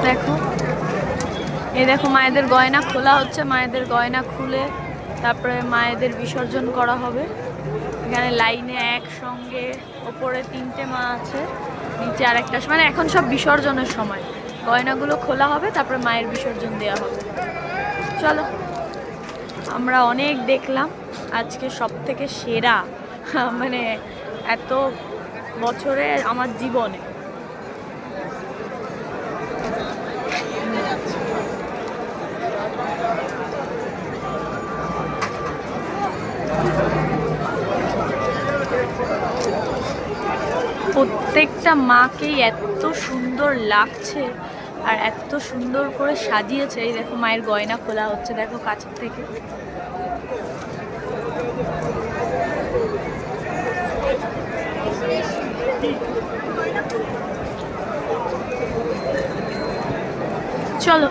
দেখো, এই দেখো মায়েদের গয়না খোলা হচ্ছে। মায়েদের গয়না খুলে তারপরে মায়েদের বিসর্জন করা হবে। এখানে লাইনে একসঙ্গে ওপরে 3টে মা আছে, নিচে আরেকটা। মানে এখন সব বিসর্জনের সময়, গয়নাগুলো খোলা হবে, তারপরে মায়ের বিসর্জন দেওয়া হবে। চলো, আমরা অনেক দেখলাম, আজকে সব থেকে সেরা মানে এত বছরে আমার জীবনে। প্রত্যেকটা মাকেই এত সুন্দর লাগছে আর এত সুন্দর করে সাজিয়েছে। এই দেখো মায়ের গয়না খোলা হচ্ছে, দেখো কাছের থেকে। চলো।